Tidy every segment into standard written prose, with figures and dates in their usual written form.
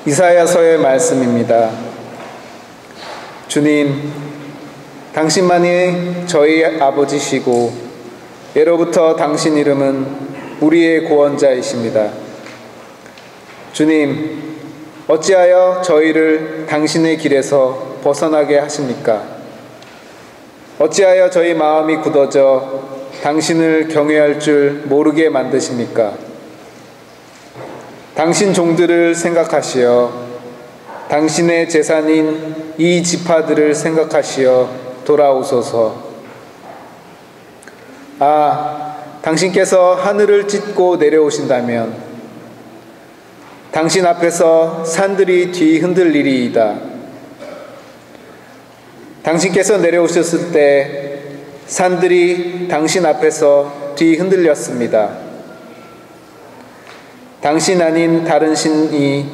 이사야서의 말씀입니다. 주님, 당신만이 저희 아버지시고 예로부터 당신 이름은 우리의 구원자이십니다. 주님, 어찌하여 저희를 당신의 길에서 벗어나게 하십니까? 어찌하여 저희 마음이 굳어져 당신을 경외할 줄 모르게 만드십니까? 당신 종들을 생각하시어 당신의 재산인 이 지파들을 생각하시어 돌아오소서. 당신께서 하늘을 찢고 내려오신다면 당신 앞에서 산들이 뒤흔들리리이다. 당신께서 내려오셨을 때 산들이 당신 앞에서 뒤흔들렸습니다. 당신 아닌 다른 신이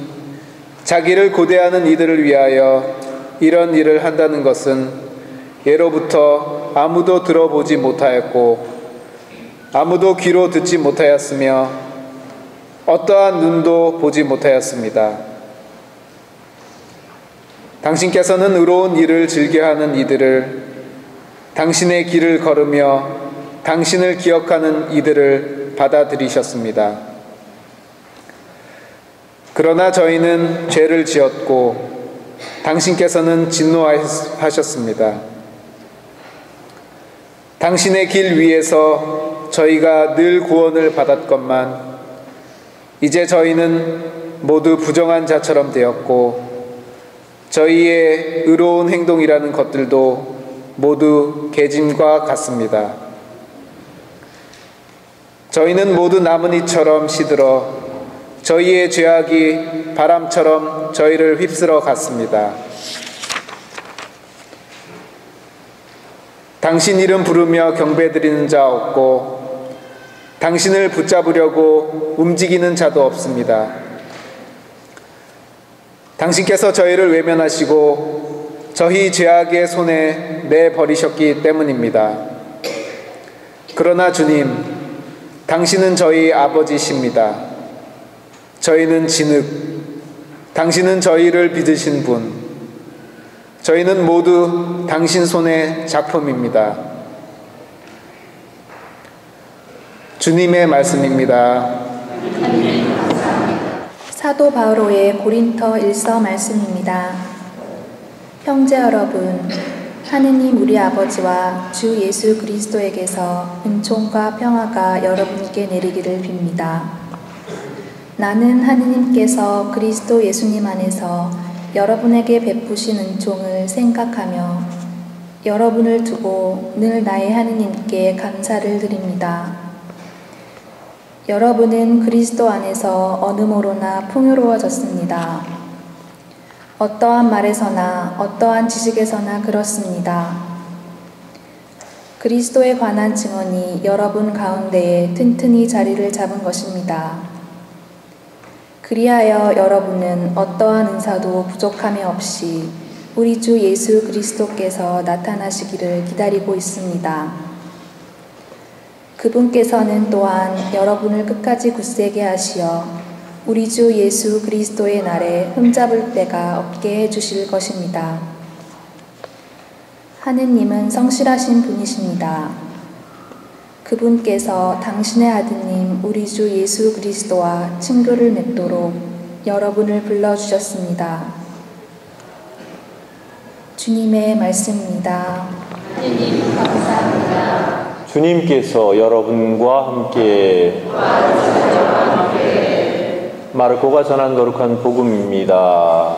자기를 고대하는 이들을 위하여 이런 일을 한다는 것은 예로부터 아무도 들어보지 못하였고 아무도 귀로 듣지 못하였으며 어떠한 눈도 보지 못하였습니다. 당신께서는 의로운 일을 즐겨하는 이들을, 당신의 길을 걸으며 당신을 기억하는 이들을 받아들이셨습니다. 그러나 저희는 죄를 지었고 당신께서는 진노하셨습니다. 당신의 길 위에서 저희가 늘 구원을 받았건만 이제 저희는 모두 부정한 자처럼 되었고 저희의 의로운 행동이라는 것들도 모두 개짐과 같습니다. 저희는 모두 나뭇잎처럼 시들어 저희의 죄악이 바람처럼 저희를 휩쓸어 갔습니다. 당신 이름 부르며 경배드리는 자 없고 당신을 붙잡으려고 움직이는 자도 없습니다. 당신께서 저희를 외면하시고 저희 죄악의 손에 내버리셨기 때문입니다. 그러나 주님, 당신은 저희 아버지십니다. 저희는 진흙, 당신은 저희를 빚으신 분, 저희는 모두 당신 손의 작품입니다. 주님의 말씀입니다. 사도 바오로의 고린터 1서 말씀입니다. 형제 여러분, 하느님 우리 아버지와 주 예수 그리스도에게서 은총과 평화가 여러분께 내리기를 빕니다. 나는 하느님께서 그리스도 예수님 안에서 여러분에게 베푸신 은총을 생각하며 여러분을 두고 늘 나의 하느님께 감사를 드립니다. 여러분은 그리스도 안에서 어느 모로나 풍요로워졌습니다. 어떠한 말에서나 어떠한 지식에서나 그렇습니다. 그리스도에 관한 증언이 여러분 가운데에 튼튼히 자리를 잡은 것입니다. 그리하여 여러분은 어떠한 은사도 부족함이 없이 우리 주 예수 그리스도께서 나타나시기를 기다리고 있습니다. 그분께서는 또한 여러분을 끝까지 굳세게 하시어 우리 주 예수 그리스도의 날에 흠잡을 데가 없게 해주실 것입니다. 하느님은 성실하신 분이십니다. 그분께서 당신의 아드님 우리 주 예수 그리스도와 친교를 맺도록 여러분을 불러주셨습니다. 주님의 말씀입니다. 주님 감사합니다. 주님께서 여러분과 함께 마르코가 전한 거룩한 복음입니다.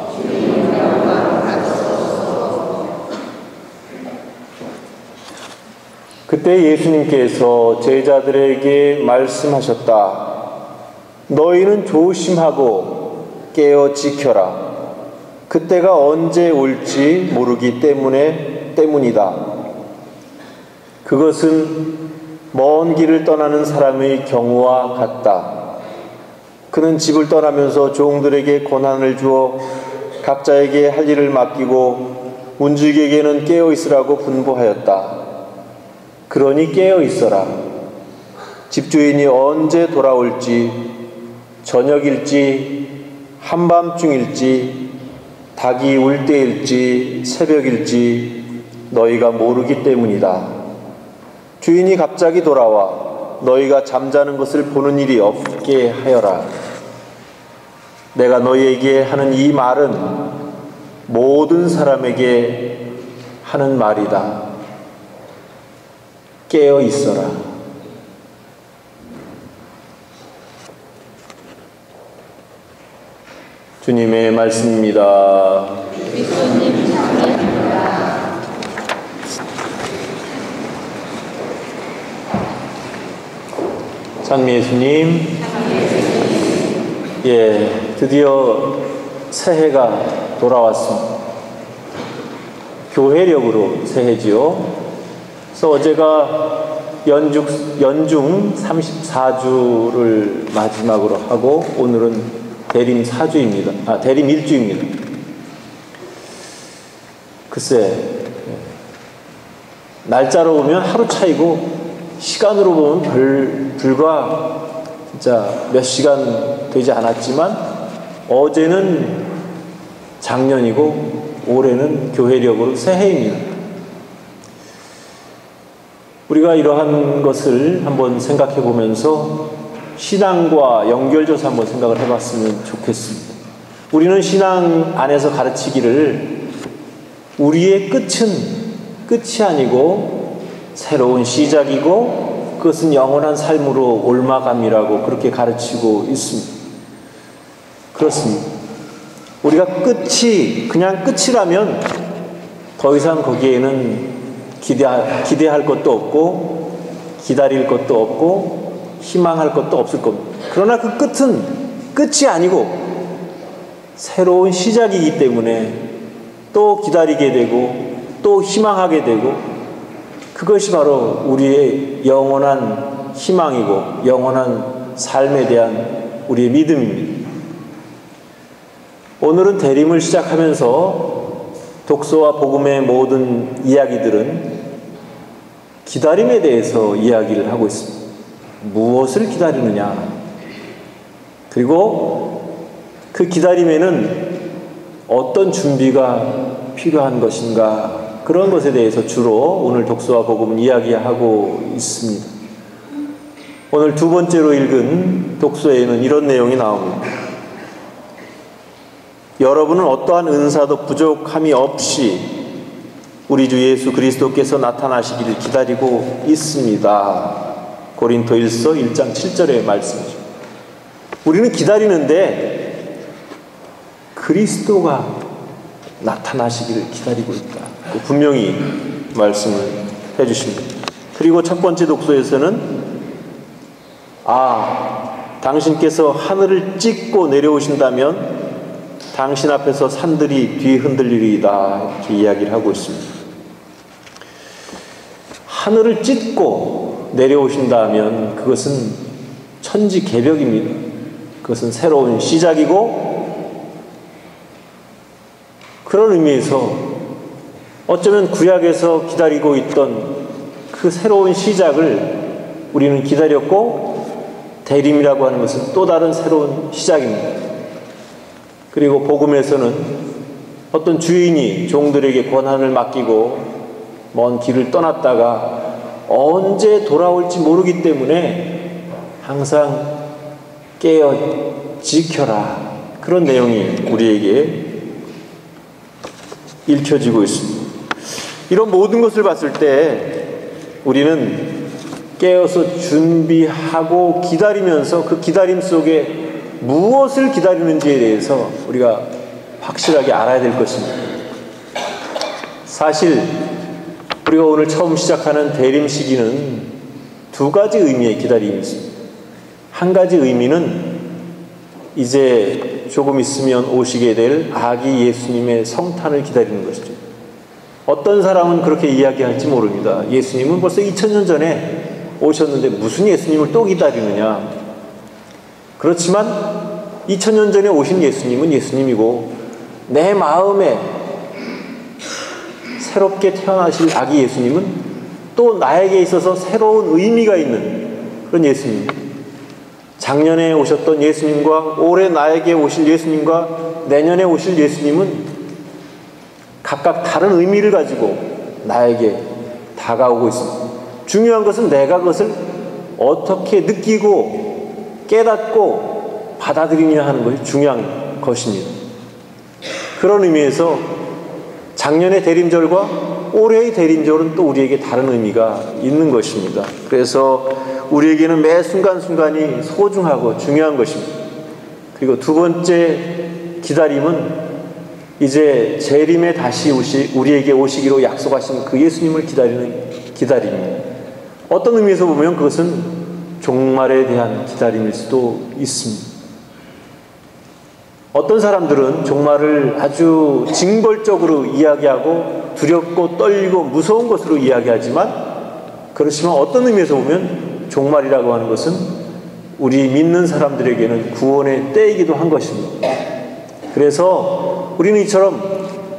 그때 예수님께서 제자들에게 말씀하셨다. 너희는 조심하고 깨어 지켜라. 그때가 언제 올지 모르기 때문이다. 그것은 먼 길을 떠나는 사람의 경우와 같다. 그는 집을 떠나면서 종들에게 권한을 주어 각자에게 할 일을 맡기고 문지기에게는 깨어 있으라고 분부하였다. 그러니 깨어 있어라. 집주인이 언제 돌아올지 저녁일지 한밤중일지 닭이 울 때일지 새벽일지 너희가 모르기 때문이다. 주인이 갑자기 돌아와 너희가 잠자는 것을 보는 일이 없게 하여라. 내가 너희에게 하는 이 말은 모든 사람에게 하는 말이다. 깨어 있어라. 주님의 말씀입니다. 그리스도님 감사합니다. 찬미 예수님. 예, 드디어 새해가 돌아왔습니다. 교회력으로 새해지요. 그래서 어제가 연중 34주를 마지막으로 하고 오늘은 대림 4주입니다. 대림 1주입니다. 글쎄, 날짜로 보면 하루 차이고 시간으로 보면 불과 진짜 몇 시간 되지 않았지만 어제는 작년이고 올해는 교회력으로 새해입니다. 우리가 이러한 것을 한번 생각해 보면서 신앙과 연결져서 한번 생각을 해봤으면 좋겠습니다. 우리는 신앙 안에서 가르치기를 우리의 끝은 끝이 아니고 새로운 시작이고 그것은 영원한 삶으로 옮아감이라고 그렇게 가르치고 있습니다. 그렇습니다. 우리가 끝이 그냥 끝이라면 더 이상 거기에는 기대할 것도 없고 기다릴 것도 없고 희망할 것도 없을 겁니다. 그러나 그 끝은 끝이 아니고 새로운 시작이기 때문에 또 기다리게 되고 또 희망하게 되고 그것이 바로 우리의 영원한 희망이고 영원한 삶에 대한 우리의 믿음입니다. 오늘은 대림을 시작하면서 독서와 복음의 모든 이야기들은 기다림에 대해서 이야기를 하고 있습니다. 무엇을 기다리느냐, 그리고 그 기다림에는 어떤 준비가 필요한 것인가, 그런 것에 대해서 주로 오늘 독서와 복음은 이야기하고 있습니다. 오늘 두 번째로 읽은 독서에는 이런 내용이 나옵니다. 여러분은 어떠한 은사도 부족함이 없이 우리 주 예수 그리스도께서 나타나시기를 기다리고 있습니다. 고린도일서 1장 7절의 말씀이죠. 우리는 기다리는데 그리스도가 나타나시기를 기다리고 있다. 분명히 말씀을 해주십니다. 그리고 첫 번째 독서에서는 당신께서 하늘을 찢고 내려오신다면 당신 앞에서 산들이 뒤흔들리리이다, 이렇게 이야기를 하고 있습니다. 하늘을 찢고 내려오신다면 그것은 천지개벽입니다. 그것은 새로운 시작이고, 그런 의미에서 어쩌면 구약에서 기다리고 있던 그 새로운 시작을 우리는 기다렸고, 대림이라고 하는 것은 또 다른 새로운 시작입니다. 그리고 복음에서는 어떤 주인이 종들에게 권한을 맡기고 먼 길을 떠났다가 언제 돌아올지 모르기 때문에 항상 깨어 지켜라, 그런 내용이 우리에게 읽혀지고 있습니다. 이런 모든 것을 봤을 때 우리는 깨어서 준비하고 기다리면서 그 기다림 속에 무엇을 기다리는지에 대해서 우리가 확실하게 알아야 될 것입니다. 사실 우리가 오늘 처음 시작하는 대림 시기는 두 가지 의미의 기다림이 있습니다. 한 가지 의미는 이제 조금 있으면 오시게 될 아기 예수님의 성탄을 기다리는 것이죠. 어떤 사람은 그렇게 이야기할지 모릅니다. 예수님은 벌써 2000년 전에 오셨는데 무슨 예수님을 또 기다리느냐. 그렇지만 2000년 전에 오신 예수님은 예수님이고, 내 마음에 새롭게 태어나실 아기 예수님은 또 나에게 있어서 새로운 의미가 있는 그런 예수님. 작년에 오셨던 예수님과 올해 나에게 오실 예수님과 내년에 오실 예수님은 각각 다른 의미를 가지고 나에게 다가오고 있습니다. 중요한 것은 내가 그것을 어떻게 느끼고 깨닫고 받아들이냐 하는 것이 중요한 것입니다. 그런 의미에서 작년의 대림절과 올해의 대림절은 또 우리에게 다른 의미가 있는 것입니다. 그래서 우리에게는 매 순간순간이 소중하고 중요한 것입니다. 그리고 두 번째 기다림은 이제 재림에 다시 우리에게 오시기로 약속하신 그 예수님을 기다리는 기다림입니다. 어떤 의미에서 보면 그것은 종말에 대한 기다림일 수도 있습니다. 어떤 사람들은 종말을 아주 징벌적으로 이야기하고 두렵고 떨리고 무서운 것으로 이야기하지만, 그렇지만 어떤 의미에서 보면 종말이라고 하는 것은 우리 믿는 사람들에게는 구원의 때이기도 한 것입니다. 그래서 우리는 이처럼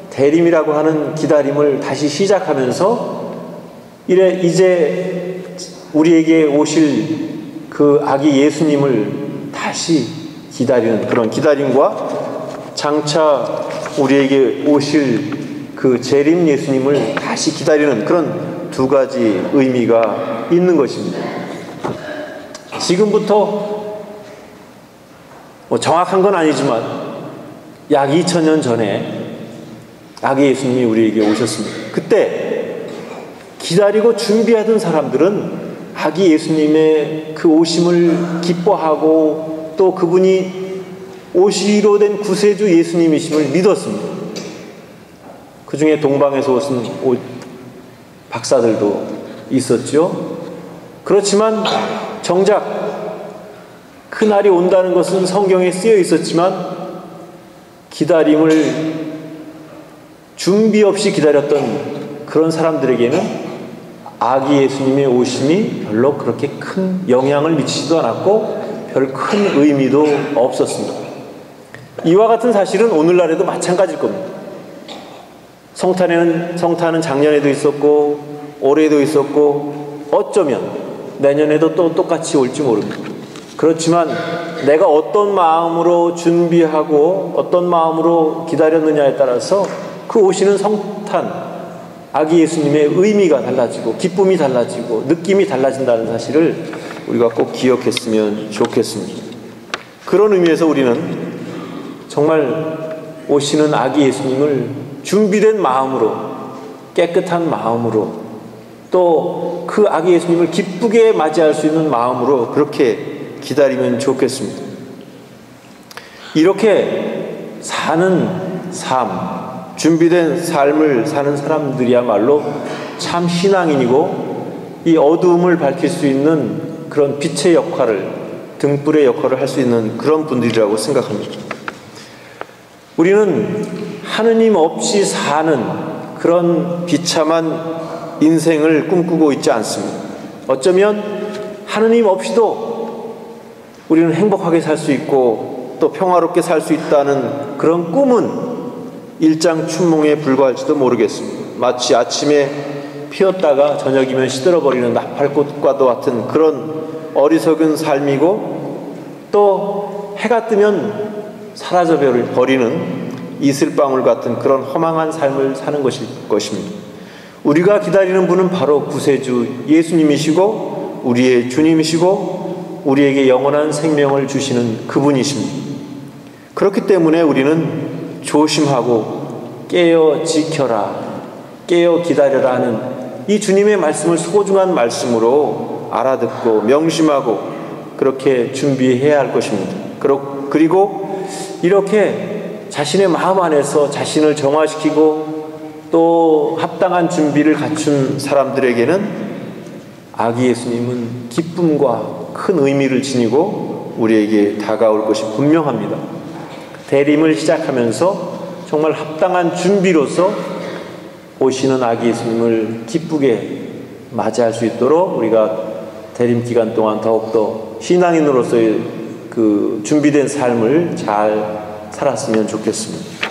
대림이라고 하는 기다림을 다시 시작하면서 이제 우리에게 오실 그 아기 예수님을 다시 기다리는 그런 기다림과 장차 우리에게 오실 그 재림 예수님을 다시 기다리는 그런 두 가지 의미가 있는 것입니다. 지금부터 정확한 건 아니지만 약 2000년 전에 아기 예수님이 우리에게 오셨습니다. 그때 기다리고 준비하던 사람들은 아기 예수님의 그 오심을 기뻐하고 또 그분이 오시기로 된 구세주 예수님이심을 믿었습니다. 그 중에 동방에서 오신 박사들도 있었죠. 그렇지만 정작 그날이 온다는 것은 성경에 쓰여 있었지만 기다림을 준비 없이 기다렸던 그런 사람들에게는 아기 예수님의 오심이 별로 그렇게 큰 영향을 미치지도 않았고 별 큰 의미도 없었습니다. 이와 같은 사실은 오늘날에도 마찬가지일 겁니다. 성탄은 작년에도 있었고 올해도 있었고 어쩌면 내년에도 또 똑같이 올지 모릅니다. 그렇지만 내가 어떤 마음으로 준비하고 어떤 마음으로 기다렸느냐에 따라서 그 오시는 성탄 아기 예수님의 의미가 달라지고 기쁨이 달라지고 느낌이 달라진다는 사실을 우리가 꼭 기억했으면 좋겠습니다. 그런 의미에서 우리는 정말 오시는 아기 예수님을 준비된 마음으로 깨끗한 마음으로 또 그 아기 예수님을 기쁘게 맞이할 수 있는 마음으로 그렇게 기다리면 좋겠습니다. 이렇게 사는 삶, 준비된 삶을 사는 사람들이야말로 참 신앙인이고 이 어두움을 밝힐 수 있는 그런 빛의 역할을, 등불의 역할을 할 수 있는 그런 분들이라고 생각합니다. 우리는 하느님 없이 사는 그런 비참한 인생을 꿈꾸고 있지 않습니다. 어쩌면 하느님 없이도 우리는 행복하게 살 수 있고 또 평화롭게 살 수 있다는 그런 꿈은 일장춘몽에 불과할지도 모르겠습니다. 마치 아침에 피었다가 저녁이면 시들어버리는 나팔꽃과도 같은 그런 어리석은 삶이고 또 해가 뜨면 사라져버리는 이슬방울 같은 그런 허망한 삶을 사는 것일 것입니다. 우리가 기다리는 분은 바로 구세주 예수님이시고 우리의 주님이시고 우리에게 영원한 생명을 주시는 그분이십니다. 그렇기 때문에 우리는 조심하고 깨어 지켜라, 깨어 기다려라 하는 이 주님의 말씀을 소중한 말씀으로 알아듣고 명심하고 그렇게 준비해야 할 것입니다. 그리고 이렇게 자신의 마음 안에서 자신을 정화시키고 또 합당한 준비를 갖춘 사람들에게는 아기 예수님은 기쁨과 큰 의미를 지니고 우리에게 다가올 것이 분명합니다. 대림을 시작하면서 정말 합당한 준비로서 오시는 아기 예수님을 기쁘게 맞이할 수 있도록 우리가 대림 기간 동안 더욱더 신앙인으로서의 그 준비된 삶을 잘 살았으면 좋겠습니다.